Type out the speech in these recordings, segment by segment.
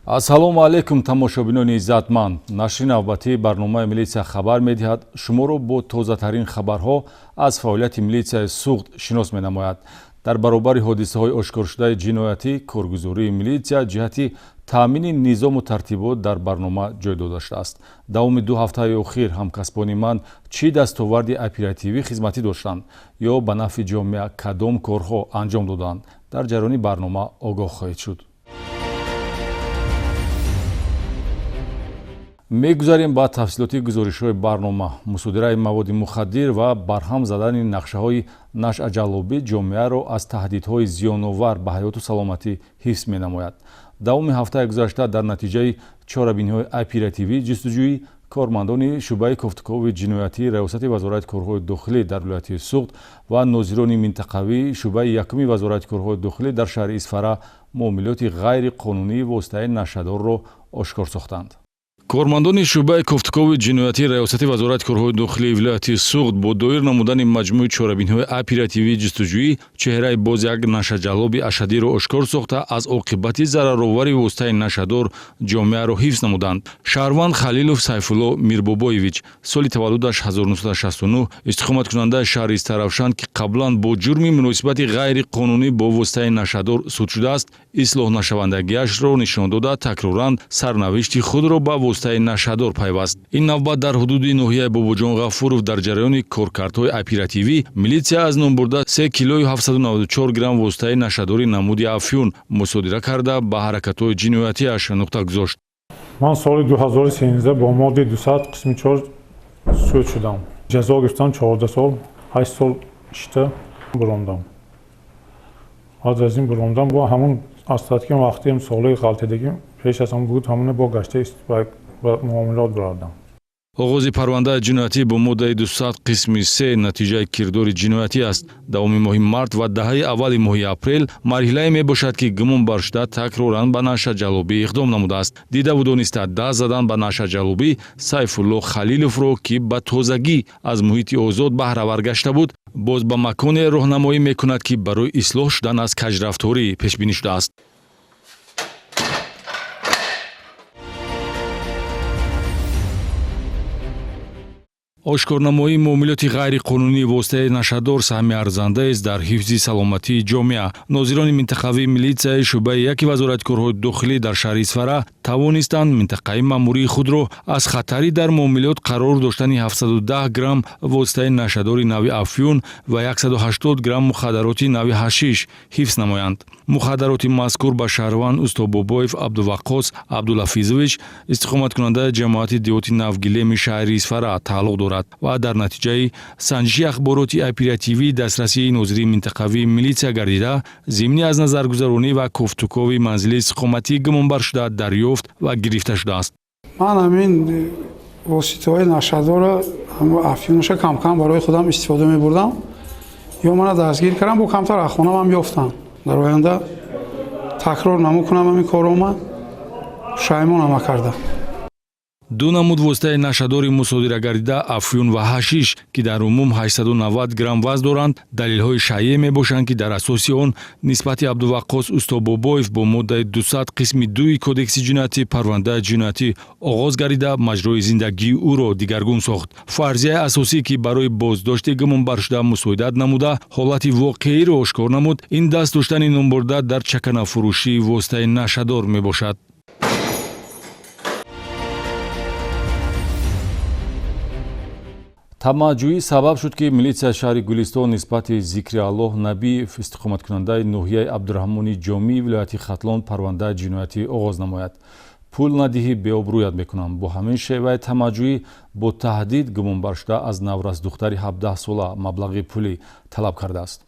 ассалому алайкум тамошобинони иззатманд. Нашри навбатии барномаи милитсия хабар медиҳад шуморо бо тозатарин хабарҳо аз фаъолияти милитсияи суғд шинос менамояд. дар баробари ҳодисаҳои ошкоршудаи ҷиноятӣ коргузории милитсия ҷиҳати таъмини низому тартибот дар барнома ҷой дода шудааст. давоми 2 ҳафтаи охир ҳамкасбони ман чӣ дастоварди оперативӣ хизматӣ доштанд ё ба нафъи ҷомеа кадом корҳо анҷом доданд? дар ҷараёни барнома огоҳ хоҳед шуд. мегузарем ба тафсилоти гузоришҳои барнома. мусодираи маводи мухаддир ва барҳам задани нақшаҳои нашъаҷалобӣ ҷомеаро аз таҳдидҳои зиёновар ба ҳаёту саломатӣ ҳифз менамояд. давоми ҳафтаи гузашта дар натиҷаи чорабиниҳои оперативӣ ҷустуҷӯӣ кормандони шӯъбаи кофтукови ҷиноятии раёсати вазорати корҳои дохилӣ дар вилояти суғд ва нозирони минтақавии шӯъбаи якуми вазорати корҳои дохилӣ дар шаҳри Исфара муомилоти ғайриқонунии воситаи нашъадорро ошкор сохтанд. кормандони шӯъбаи кофтукови ҷиноятии раёсати вазорати корҳои дохилии вилояти суғд бо доир намудани маҷмӯи чорабиниҳои оперативии ҷустуҷӯӣ чеҳраи боз як нашъаҷалоби ашадиро ошкор сохта аз оқибати зараровари воситаи нашъадор ҷомеаро ҳифз намуданд. шаҳрванд Халилов Сайфулло Мирбобоевич соли таваллудаш 1969 истиқоматкунандаи шаҳри Истаравшан ки қаблан бо ҷурми муносибати ғайриқонунӣ бо воситаи нашъадор суд шудааст, ислоҳнашавандагиашро нишон дода такроран сарнавишти худро ба воситаи нашъадор пайваст. ин навбат дар ҳудуди ноҳияи Бобоҷон Ғафуров дар ҷараёни коркардҳои оперативӣ милитсия аз ном бурда 3 килои 794 грамм воситаи нашъадори намуди афён мусодира карда ба ҳаракатҳои ҷиноятиаш нуқта гузошт. ман соли 2013 бо модди 200 қисми 4 суд шудам. ҷазо гирифтам 14 сол 8 сол ишта бурондам. баъд аз ин бурондам бо ҳамун астатки вақтием солҳои ғалтидагим пеш аз ҳам буд ҳамуне бо гашта ба муомилот бурадам. оғози парвандаи ҷиноятӣ бо моддаи 200 қисми 3 натиҷаи кирдори ҷиноятӣ аст. давоми моҳи март ва даҳаи аввали моҳи апрел марҳилае мебошад ки гумонбаршуда такроран ба нашъаҷалобӣ иқдом намудааст. дида ву дониста даст задан ба нашъаҷалобӣ Сайфулло Халиловро ки ба тозагӣ аз муҳити озод баҳравар гашта буд, боз ба маконе роҳнамоӣ мекунад ки барои ислоҳ шудан аз каҷрафторӣ пешбинӣ шудааст. ошкорнамоии муомилоти ғайриқонунии воситаи нашъадор саҳми арзандаест дар ҳифзи саломатии ҷомеа. нозирони минтақавии милитсияи шӯъбаи яки вазорати корҳои дохилӣ дар шаҳри Исфара тавонистанд минтақаи маъмурии худро аз хатари дар муомилот қарор доштани 710 грамм воситаи нашъадори нави афён ва 180 грамм мухаддароти нави ҳашиш ҳифз намоянд. мухаддароти мазкур ба шаҳрванд Устобобоев Абдуваққос Абдулафизович истиқоматкунандаи ҷамоати диёти Навгилеми шаҳри Исфара тааллуқ дорад ва дар натиҷаи санҷиши ахбороти оперативии дастрасии нозири минтақавии милитсия гардида зимни аз назаргузаронӣ ва кофтукови манзили истиқоматӣ гумонбаршуда дарёфт ва гирифта шудааст. ман ҳамин воситаҳои нашъадора афёнша камкам барои худам истифода мебурдам. ё мана дастгир кардам, бо камтар аз хонамам ёфтам. дар оянда такрор намекунам ҳамин корҳома, шаймонам накардам. ду намуд воситаи нашъадори мусодира гардида афён ва ҳашиш ки дар умум 890 грамм вазн доранд, далелҳои шайъе мебошанд ки дар асоси он нисбати Абдуваққос Устобобоев бо моддаи 200 қисми 2 кодекси ҷиноятӣ парвандаи ҷиноятӣ оғоз гардида маҷрои зиндагии ӯро дигаргун сохт. фарзияи асосӣ ки барои боздошти гумонбаршуда мусоидат намуда ҳолати воқеиро ошкор намуд, ин даст доштани номбурда дар чаканафурӯшии воситаи нашъадор мебошад. тамаҷҷӯӣ сабаб шуд ки милитсияи шаҳри Гулистон нисбати Зикри Аллоҳ Набиев истиқоматкунандаи ноҳияи Абдураҳмони Ҷомии вилояти Хатлон парвандаи ҷиноятӣ оғоз намояд. пул надиҳӣ беобрӯят мекунам. бо ҳамин шеваи тамаҷҷӯӣ бо таҳдид гумонбаршуда аз наврас духтари 17-сола маблағи пулӣ талаб кардааст.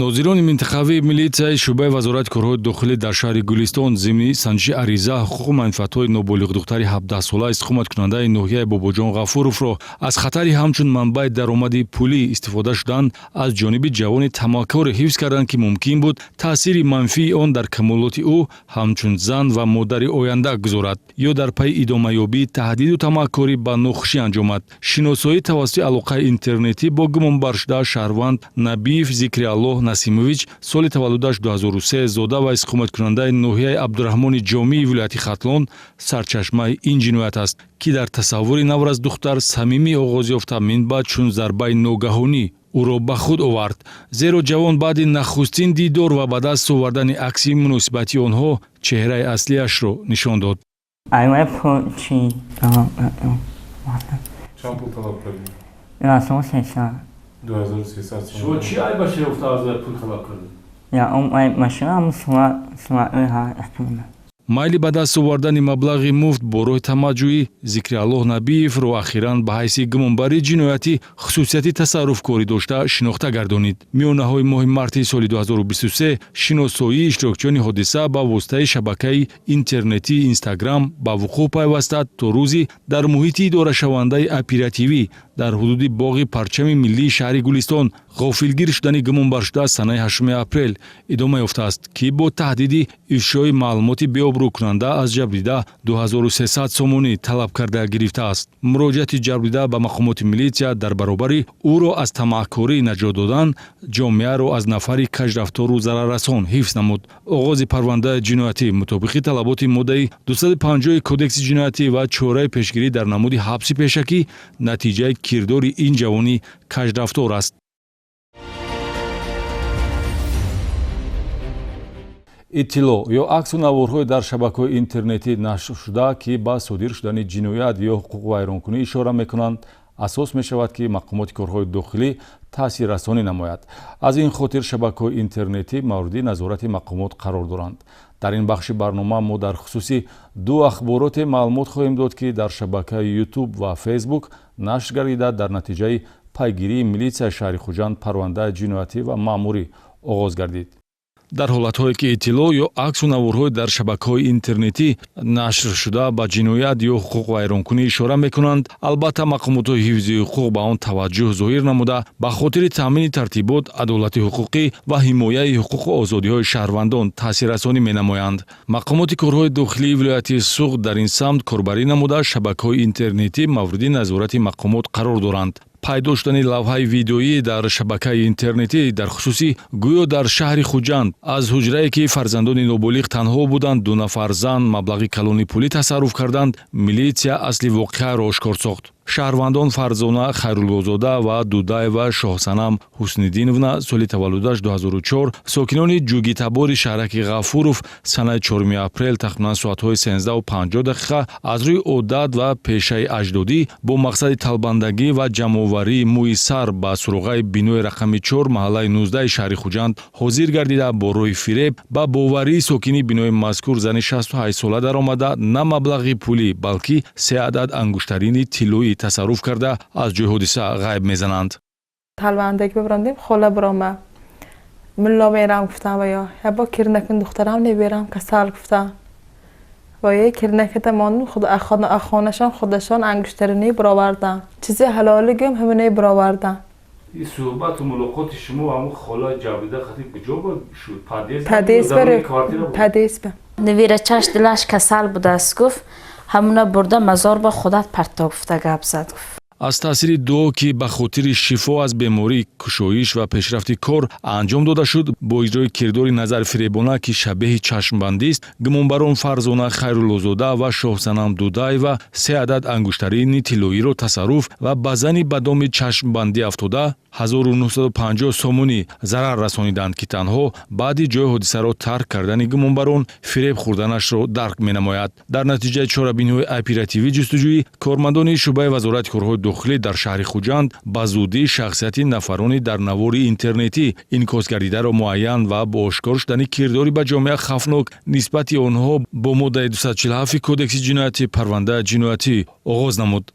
нозирони минтақавии милитсияи шӯъбаи вазорати корҳои дохилӣ дар шаҳри Гулистон зимни санҷиши ариза ҳуқуқу манфиатҳои ноболиғ духтари 17-сола истиқоматкунандаи ноҳияи Бобоҷон Ғафуровро аз хатари ҳамчун манбаи даромади пулӣ истифода шудан аз ҷониби ҷавони тамаккоре ҳифз карданд ки мумкин буд таъсири манфии он дар камолоти ӯ ҳамчун зан ва модари оянда гузорад ё дар пайи идомаёбӣ таҳдиду тамаккорӣ ба нохушӣ анҷомад. шиносоӣ тавассути алоқаи интернетӣ бо гумонбаршуда шаҳрванд Набиев Зикри Аллоҳ Насимович соли таваллудаш 2003 зода ва иstiqomatkунандаи ноҳияи Абдураҳмони Ҷомии вилояти Хатлон сарчашмаи ин ҷиноят аст, ки дар тасаввури Навраз духтар самимӣ оғоз ёфта минбаъд чун зарбаи ногаҳонӣ ӯро ба худ овард. Зеро ҷавон баъди нахустин дидор ва ба даст овардани акси муносибати онҳо чеҳраи аслиашро нишон дод. چند پول طلب کردی؟ یا شما 600 2300 شما چی عیبش گرفته از پول طلب کردی؟ یا ماشین هم شما احتمالا майли ба даст овардани маблағи муфт бо роҳи тамаҷҷуҳӣ зикри Аллоҳ Набиевро ахиран ба ҳайси гумонбари ҷиноятӣ хусусияти тасарруфкорӣ дошта шинохта гардонид. Миёнаҳои моҳи марти соли 2023 шиносоии иштирокчиёни ҳодиса ба воситаи шабакаи интернетии Инстаграм ба вуқӯъ пайваста то рӯзи дар муҳити идорашавандаи оперативӣ дар ҳудуди боғи парчами миллии шаҳри Гулистон ғофилгир шудани гумонбаршуда санаи 8 апрел идома ёфтааст, ки бо таҳдиди ифшои маълумоти беобрӯкунанда аз ҷабрида 2300 сомонӣ талаб карда гирифтааст. муроҷиати ҷабрида ба мақомоти милитсия дар баробари ӯро аз тамаъкорӣ наҷот додан ҷомеаро аз нафари кажрафтору зараррасон ҳифз намуд. оғози парвандаи ҷиноятӣ мутобиқи талаботи моддаи 250 кодекси ҷиноятӣ ва чораи пешгирӣ дар намуди ҳабси пешакӣ натиҷаи кирдори ин ҷавони кажрафтор аст. иттилоъ ё аксу наворҳое дар шабакаҳои интернетӣ нашр шуда, ки ба содир шудани ҷиноят ё ҳуқуқвайронкунӣ ишора мекунанд, асос мешавад, ки мақомоти корҳои дохилӣ таъсиррасонӣ намояд. аз ин хотир шабакаҳои интернетӣ мавриди назорати мақомот қарор доранд. дар ин бахши барнома мо дар хусуси ду ахбороте маълумот хоҳем дод, ки дар шабакаи YouTube ва Facebook нашр гардида дар натиҷаи пайгирии милитсияи шаҳри Хуҷанд парвандаи ҷиноятӣ ва маъмурӣ оғоз гардид. дар ҳолатҳое ки иттилоъ ё аксу наворҳое дар шабакаҳои интернетӣ нашр шуда ба ҷиноят ё ҳуқуқвайронкунӣ ишора мекунанд, албатта мақомотҳои ҳифзи ҳуқуқ ба он таваҷҷӯҳ зоҳир намуда ба хотири таъмини тартибот, адолати ҳуқуқӣ ва ҳимояи ҳуқуқу озодиҳои шаҳрвандон таъсиррасонӣ менамоянд. мақомоти корҳои дохилии вилояти Суғд дар ин самт корбарӣ намуда шабакаҳои интернетӣ мавриди назорати мақомот қарор доранд. пайдо шудани лавҳаи видеоӣ дар шабакаи интернетӣ дар хусуси гӯё дар шаҳри Хуҷанд аз ҳуҷрае ки фарзандони ноболиғ танҳо буданд, ду нафар зан маблағи калони пулӣ тасарруф карданд, милитсия асли воқеаро ошкор сохт. шаҳрвандон Фарзона Хайруллозода ва Дудаева Шоҳсанам Ҳусниддиновна соли таваллудаш 2004, сокинони ҷугитабори шаҳраки Ғафуров санаи 4 апрел тахминан соатҳои 13:50 аз рӯи одат ва пешаи аҷдодӣ бо мақсади талбандагӣ ва ҷамъоварии мӯи сар ба суруғаи бинои рақами 4 маҳаллаи 19 шаҳри Хуҷанд ҳозир гардида бо рӯи фиреб ба боварии сокини бинои мазкур зани 68 сола даромада на маблағи пулӣ, балки 3 адад ангуштарини тиллоӣ tasarruf karda az ҷойи ҳодиса ғайб мезананд. талбандагӣ бибрандем хола бирома мулло мерам гуфтам ва ё ҳаба кирнакин духтарам неберам касал гуфтам ва ё кирнакатамон худ ахонашон худашон ангуштарини бировардам чизи ҳалолигим ҳамине бировардам. ин суҳбату мулоқоти шумо ҳамун хола ҷаврида хати куҷо шуд? падес ба навирачаш дилаш касал будааст гуфт ҳамуна бурда мазор ба худат партов гуфта гап зад гуфт. аз таъсири дуо ки ба хотири шифо аз беморӣ, кушоиш ва пешрафти кор анҷом дода шуд, бо иҷрои кирдори назарфиребона ки шабеҳи чашмбандист, гумонбарон Фарзона Хайруллозода ва Шоҳсанам Дудаева 3 адад ангуштарини тиллоиро тасарруф ва ба зани ба доми чашмбандӣ афтода 1950 сомонӣ зарар расониданд, ки танҳо баъди ҷои ҳодисаро тарк кардани гумонбарон фиреб хӯрданашро дарк менамояд. дар натиҷаи чорабиниҳои оперативӣ ҷустуҷӯӣ, кормандони шуъбаи вазорати корҳои дохилӣ дар шаҳри Хуҷанд ба зудӣ шахсияти нафарони дар навори интернетӣ инъикосгардидаро муайян ва бо ошкор шудани кирдори ба ҷомеа хавфнок нисбати онҳо бо моддаи 247 кодекси ҷиноятӣ парвандаи ҷиноятӣ оғоз намуд.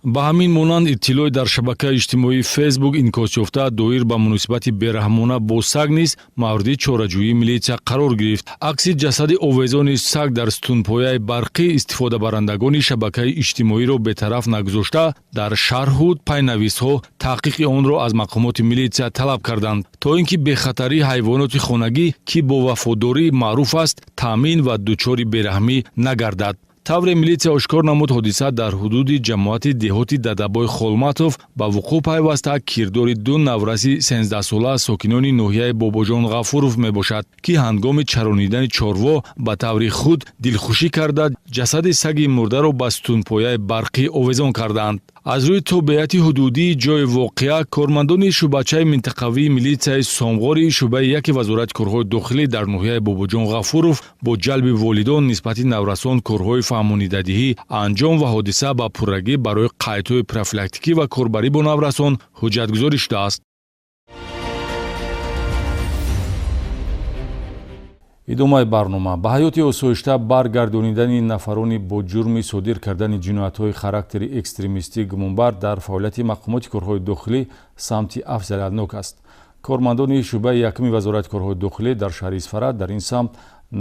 ба ҳамин монанд иттилои дар шабакаи иҷтимоии Facebook инъикос ёфта доир ба муносибати бераҳмона бо саг низ мавриди чораҷӯии милитсия қарор гирифт. акси ҷасади овезони саг дар стунпояи барқӣ истифодабарандагони шабакаи иҷтимоиро бетараф нагузошта, дар шарҳу пайнависҳо таҳқиқи онро аз мақомоти милитсия талаб карданд, то ин ки бехатарии ҳайвоноти хонагӣ, ки бо вафодорӣ маъруф аст, таъмин ва дучори бераҳмӣ нагардад. тавре милитсия ошкор намуд ҳодиса дар ҳудуди ҷамоати деҳоти Дадабой Холматов ба вуқӯъ пайваста кирдори ду навраси 13-сола сокинони ноҳияи Бобоҷон Ғафуров мебошад, ки ҳангоми чаронидани чорво ба таври худ дилхушӣ карда ҷасади саги мурдаро ба стунпояи барқӣ овезон карданд. аз рӯи тобеати ҳудудии ҷои воқеа кормандони шӯъбачаи минтақавии милитсияи Сомғори шӯъбаи яке вазорати корҳои дохилӣ дар ноҳияи Бобоҷон Ғафуров бо ҷалби волидон нисбати наврасон корҳои фаҳмонидадиҳӣ анҷом ва ҳодиса ба пуррагӣ барои қайдҳои профилактикӣ ва корбарӣ бо наврасон ҳуҷҷатгузорӣ шудааст. идомаи барнома ба ҳаёти осоишта баргардонидани нафарони бо ҷурми содир кардани ҷиноятҳои характери экстремистӣ гумонбар дар фаъолияти мақомоти корҳои дохилӣ самти афзалиятнок аст. кормандони шӯъбаи якуми вазорати корҳои дохилӣ дар шаҳри Исфара дар ин самт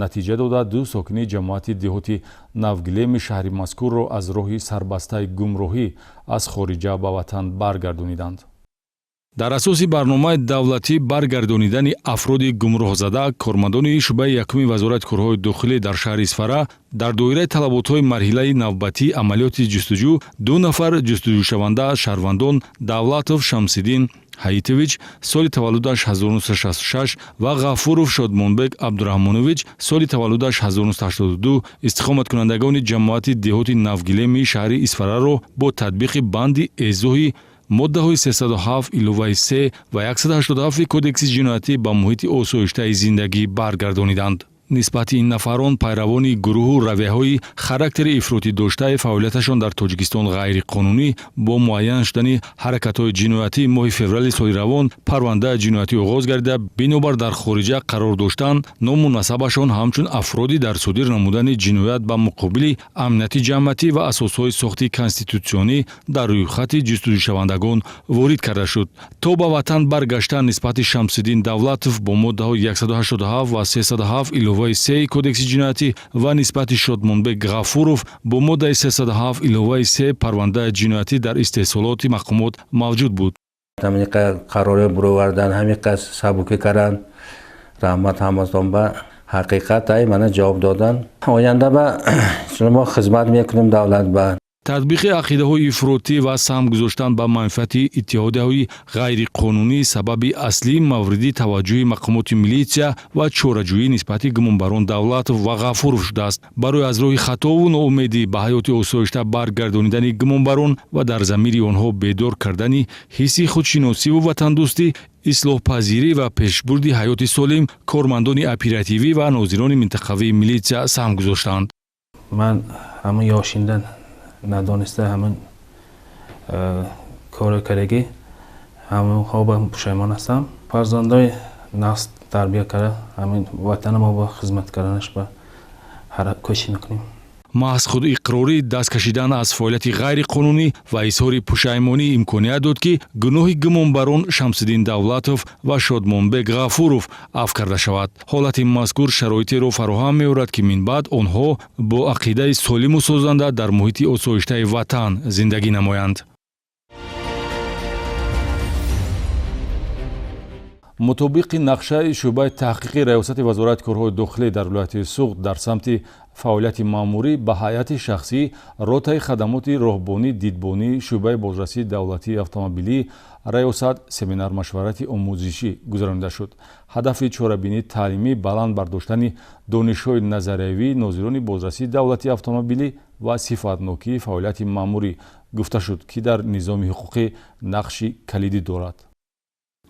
натиҷа дода ду сокини ҷамоати деҳоти Навгилеми шаҳри мазкурро аз роҳи сарбастаи гумроҳӣ аз хориҷа ба ватан баргардониданд. дар асоси барномаи давлатӣ баргардонидани афроди гумроҳзада кормандони шӯъбаи якуми вазорати корҳои дохилӣ дар шаҳри Исфара дар доираи талаботҳои марҳилаи навбатии амалиёти ҷустуҷӯ ду нафар ҷустуҷӯшаванда шаҳрвандон Давлатов Шамсиддин Ҳаитович соли таваллудаш 1966 ва Ғафуров Шодмонбек Абдураҳмонович соли таваллудаш 1982 истиқоматкунандагони ҷамоати деҳоти Навгилеми шаҳри Исфараро бо татбиқи банди эзоҳи моддаҳои 307 иловаи 3 ва 187 кодекси ҷиноятӣ ба муҳити осоиштаи зиндагӣ баргардониданд. нисбати ин нафарон пайравони гурӯҳу равияҳои характери ифротӣ доштаи фаъолияташон дар Тоҷикистон ғайриқонунӣ бо муайян шудани ҳаракатҳои ҷиноятӣ моҳи феврали соли равон парвандаи ҷиноятӣ оғоз гардида бинобар дар хориҷа қарор доштан ному насабашон ҳамчун афроди дар содир намудани ҷиноят ба муқобили амнияти ҷамъиятӣ ва асосҳои сохти конститутсионӣ дар рӯйхати ҷустуҷӯшавандагон ворид карда шуд. то ба ватан баргаштан нисбати Шамсиддин Давлатов бо моддаҳои 187 ва 307 иловаи 3 кодекси ҷиноятӣ ва нисбати Шодмонбек Ғафуров бо моддаи 307 иловаи 3 парвандаи ҷиноятӣ дар истеҳсолоти мақомот мавҷуд буд. қарори буровардан ҳамиқа сабуки кардан раҳмат ҳаматон ба ҳақиқат ай мана ҷавоб додан оянда ба шумо хизмат мекунем давлат ба татбиқи ақидаҳои ифротӣ ва сам гузоштан ба манфиати иттиҳодияҳои ғайриқонунӣ сабаби аслии мавриди таваҷҷӯҳи мақомоти милитсия ва чораҷӯӣ нисбати гумонбарон Давлатов ва Ғафуров шудааст. барои аз роҳи хатову ноумедӣ ба ҳаёти осоишта баргардонидани гумонбарон ва дар замири онҳо бедор кардани ҳисси худшиносиву ватандӯстӣ ислоҳпазирӣ ва пешбурди ҳаёти солим кормандони оперативӣ ва нозирони минтақавии милитсия сам гузоштанд. ман ҳамон ёшиндан надониста ҳамин кори кардаги ҳамонҳо ба пушаймон ҳастам. фарзандои наст тарбия карда ҳамин ватана мо ба хизмат карданаш ба кӯшиш мекунем. маҳз худ иқрорӣ даст кашидан аз фаъолияти ғайриқонунӣ ва изҳори пушаймонӣ имконият дод ки гуноҳи гумонбарон Шамсиддин Давлатов ва Шодмонбек Ғафуров аф карда шавад. ҳолати мазкур шароитеро фароҳам меорад ки минбаъд онҳо бо ақидаи солиму созанда дар муҳити осоиштаи ватан зиндагӣ намоянд. мутобиқи нақшаи шӯъбаи таҳқиқи раёсати вазорати корҳои дохилӣ дар вилояти Суғд дар самти фаъолияти маъмурӣ ба ҳайати шахсӣ ротаи хадамоти роҳбонӣ дидбонӣ шӯъбаи бозрасии давлатии автомобилӣ раёсат семинар-машварати омӯзишӣ гузаронида шуд. ҳадафи чорабинии таълимӣ баланд бардоштани донишҳои назариявӣ нозирони бозрасии давлатии автомобилӣ ва сифатнокии фаъолияти маъмурӣ гуфта шуд ки дар низоми ҳуқуқӣ нақши калидӣ дорад.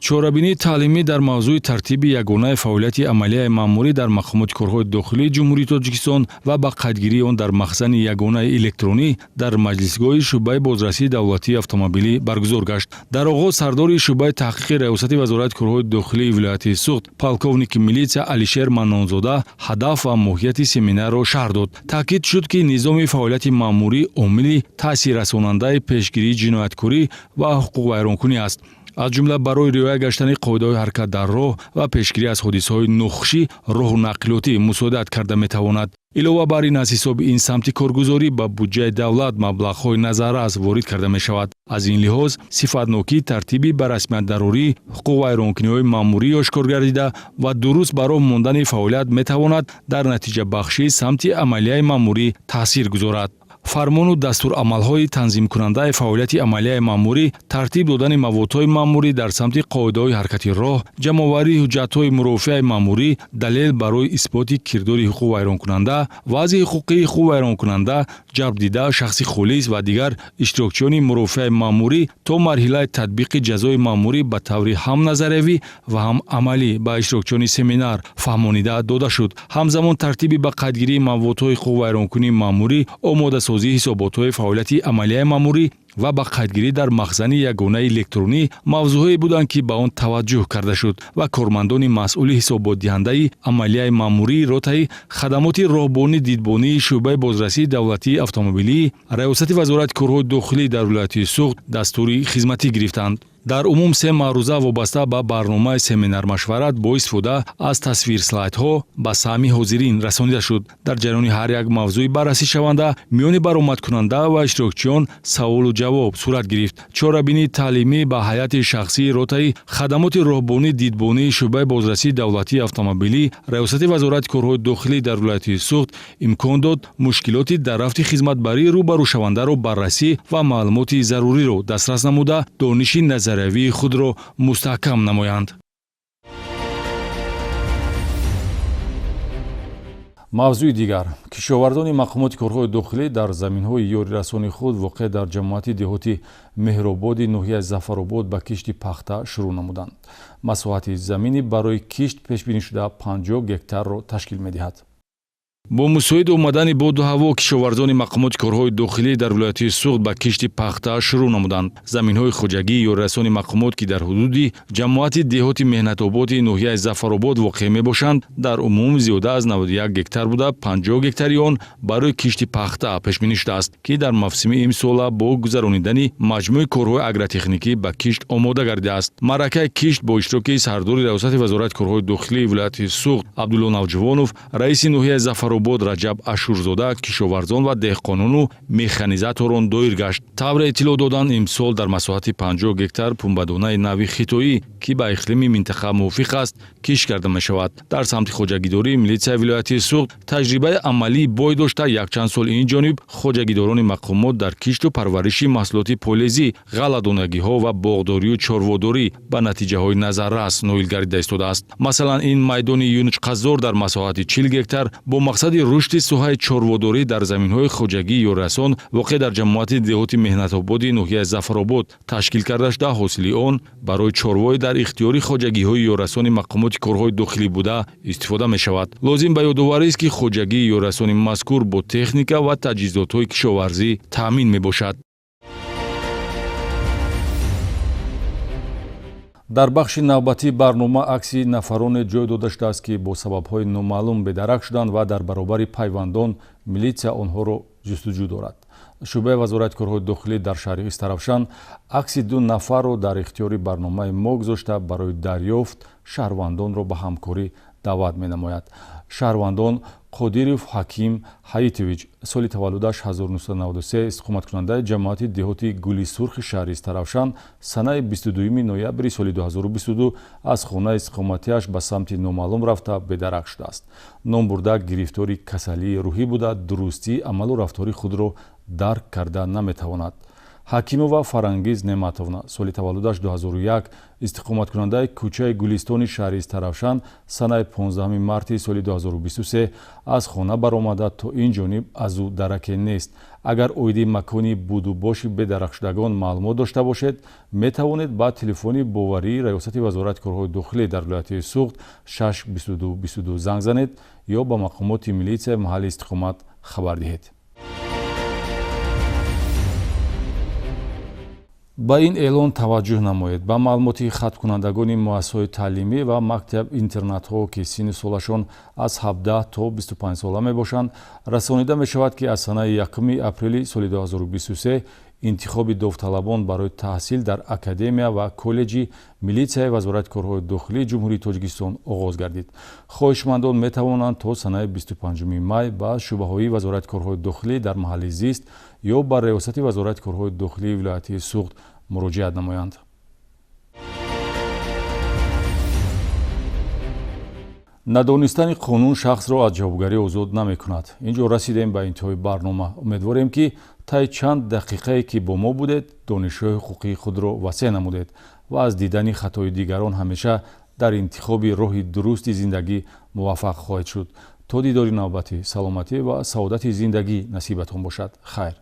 чорабинии таълимӣ дар мавзӯи тартиби ягонаи фаъолияти амалияи маъмурӣ дар мақомоти корҳои дохилии ҷумҳурии Тоҷикистон ва ба қайдгирии он дар махзани ягонаи электронӣ дар маҷлисгоҳи шӯъбаи бозрасии давлатии автомобилӣ баргузор гашт. дар оғоз сардори шӯъбаи таҳқиқи раёсати вазорати корҳои дохилии вилояти Суғд полковники милитсия Алишер Маннонзода ҳадаф ва моҳияти семинарро шаҳр дод. таъкид шуд ки низоми фаъолияти маъмурӣ омили таъсиррасонандаи пешгирии ҷинояткорӣ ва ҳуқуқвайронкунӣ аст. аз ҷумла барои риоя гаштани қоидаҳои ҳаракат дар роҳ ва пешгирӣ аз ҳодисаҳои нохушӣ роҳу нақлиётӣ мусоидат карда метавонад. илова бар ин аз ҳисоби ин самти коргузорӣ ба буҷаи давлат маблағҳои назаррас ворид карда мешавад. аз ин лиҳоз сифатнокии тартиби ба расмиятдарорӣ ҳуқуқ вайронкуниҳои маъмурӣ ошкор гардида ва дуруст барои мондани фаъолият метавонад дар натиҷабахшии самти амалияи маъмурӣ таъсир гузорад. фармону дастурамалҳои танзимкунандаи фаъолияти амалияи маъмурӣ тартиб додани маводҳои маъмурӣ дар самти қоидаҳои ҳаракати роҳ, ҷамъоварии ҳуҷҷатҳои мурофиаи маъмурӣ, далел барои исботи кирдори ҳуқуқ вайронкунанда, вазъи ҳуқуқии ҳуқуқ вайронкунанда, ҷабрдида шахси холис ва дигар иштирокчиёни мурофиаи маъмурӣ то марҳилаи татбиқи ҷазои маъмурӣ ба таври ҳам назариявӣ ва ҳам амалӣ ба иштирокчиёни семинар фаҳмонида дода шуд. ҳамзамон тартиби ба қайдгирии маводҳои ҳуқуқ вайронкунии маъмурӣ омодасозии ҳисоботҳои фаъолияти амалияи маъмурӣ ва ба қайдгирӣ дар махзани ягонаи электронӣ мавзӯъҳое буданд, ки ба он таваҷҷӯҳ карда шуд ва кормандони масъули ҳисоботдиҳандаи амалияи маъмурии ротаи хадамоти роҳбонӣ дидбонии шӯъбаи бозрасии давлатии автомобилӣ, раёсати вазорати корҳои дохилӣ дар вилояти Суғд дастури хизматӣ гирифтанд. дар умум 3 маъруза вобаста ба барномаи семинар-машварат бо истифода аз тасвирслайдҳо ба саҳми ҳозирин расонида шуд. дар ҷараёни ҳар як мавзӯи баррасишаванда миёни баромадкунанда ва иштирокчиён саволу ҷавоб сурат гирифт. чорабинии таълимӣ ба ҳайати шахсии ротаи хадамоти роҳбонӣ дидбонии шӯъбаи бозрасии давлатии автомобилӣ, раёсати вазорати корҳои дохилӣ дар вилояти Суғд имкон дод мушкилоти дар рафти хизматбарии рӯбарӯшавандаро баррасӣ ва маълумоти заруриро дастрас намуда дониши назариявии худро мустаҳкам намоянд. мавзӯи дигар: кишовардони мақомоти корҳои дохилӣ дар заминҳои ёрирасони худ воқеъ дар ҷамоати деҳоти меҳрободи ноҳияи Зафаробод ба кишти пахта шурӯъ намуданд. масоҳати замини барои кишт пешбинишуда 50 гектарро ташкил медиҳад. бо мусоид омадани боду ҳаво кишоварзони мақомоти корҳои дохилӣ дар вилояти Суғд ба кишти пахта шурӯъ намуданд. заминҳои хоҷагии ёрирасони мақомот, ки дар ҳудуди ҷамоати деҳоти меҳнатободи ноҳияи Зафаробод воқеъ мебошанд, дар умум зиёда аз 91 гектар буда 50 гектари он барои кишти пахта пешбинӣ шудааст, ки дар мавсими имсола бо гузаронидани маҷмӯи корҳои агротехникӣ ба кишт омода гардидааст. маъракаи кишт бо иштироки сардори раёсати вазорати корҳои дохилии вилояти Суғд Абдулло Навҷувонов, раиси ноҳияи Зафаробод Раҷаб Ашурзода кишоварзон ва деҳқонону механизаторон доир гашт. тавре иттилоъ доданд имсол дар масоҳати 50 гектар пунбадонаи нави хитоӣ, ки ба иқлими минтақа мувофиқ аст, кишт карда мешавад. дар самти хоҷагидорӣ милитсияи вилояти Суғд таҷрибаи амалии бой дошта якчанд сол инҷониб хоҷагидорони мақомот дар кишту парвариши маҳсулоти полезӣ, ғалладонагиҳо ва боғдорию чорводорӣ ба натиҷаҳои назаррас ноил гардида истодааст. масалан, ин майдони юнучқаззор дар масоҳати 40 гектар бо мақсади рушди соҳаи чорводорӣ дар заминҳои хоҷагии ёрирасон воқеъ дар ҷамоати деҳоти меҳнатободи ноҳияи Зафаробод ташкил карда шуда, ҳосили он барои чорвоӣ дар ихтиёри хоҷагиҳои ёрирасони мақомоти корҳои дохилӣ буда истифода мешавад. лозим ба ёдоварист, ки хоҷагии ёрирасони мазкур бо техника ва таҷҳизотҳои кишоварзӣ таъмин мебошад. дар бахши навбатии барнома акси нафароне ҷой дода шудааст, ки бо сабабҳои номаълум бедарак шуданд ва дар баробари пайвандон милитсия онҳоро ҷустуҷӯ дорад. шӯъбаи вазорати корҳои дохилӣ дар шаҳри Истаравшан акси 2 нафарро дар ихтиёри барномаи мо гузошта барои дарёфт шаҳрвандонро ба ҳамкорӣ даъват менамояд. шаҳрвандон Қодиров Ҳаким Ҳаитович, соли таваллудаш 1993, истиқоматкунандаи ҷамоати деҳоти Гули Сурхи шаҳри Истаравшан, санаи 22 ноябри соли 2022 аз хонаи истиқоматиаш ба самти номаълум рафта бедарак шудааст. ном бурда гирифтори касалии рӯҳӣ буда дурустии амалу рафтори худро дарк карда наметавонад. ҳакимова Фарангиз Неъматовна, соли таваллудаш 2001, истиқоматкунандаи кӯчаи Гулистони шаҳри Истаравшан, санаи 15 марти соли 2023 аз хона баромада то ин ҷониб аз ӯ дараке нест. агар оиди макони будубоши бедарахшудагон маълумот дошта бошед, метавонед ба телефони боварии раёсати вазорати корҳои дохилӣ дар вилояти Суғд 62222 занг занед ё ба мақомоти милитсияи маҳалли истиқомат хабар диҳед. ба ин эълон таваҷҷӯҳ намоед. ба маълумоти хаткунандагони муассисаҳои таълимӣ ва мактаб интернатҳо, ки синни солашон аз 17 то 25 сола мебошанд, расонида мешавад, ки аз санаи 1 апрели соли 2023 интихоби довталабон барои таҳсил дар академия ва коллеҷи милитсияи вазорати корҳои дохилии ҷумҳурии Тоҷикистон оғоз гардид. Хоҳишмандон метавонанд то санаи 25 май ба шӯъбаҳои вазорати корҳои дохилӣ дар маҳалли зист ё ба риёсати вазорати корҳои дохилии вилояти Суғд муроҷиат намоянд. надонистани қонун шахсро аз ҷавобгарӣ озод намекунад. Инҷо расидем ба интиҳои барнома. Умедворем ки таи чанд дақиқае ки бо мо будед донишҳои ҳуқуқии худро васеъ намудед ва аз дидани хатои дигарон ҳамеша дар интихоби роҳи дурусти зиндагӣ муваффақ хоҳед шуд. то дидори навбати саломатӣ ва саодати зиндагӣ насибатон бошад. хайр.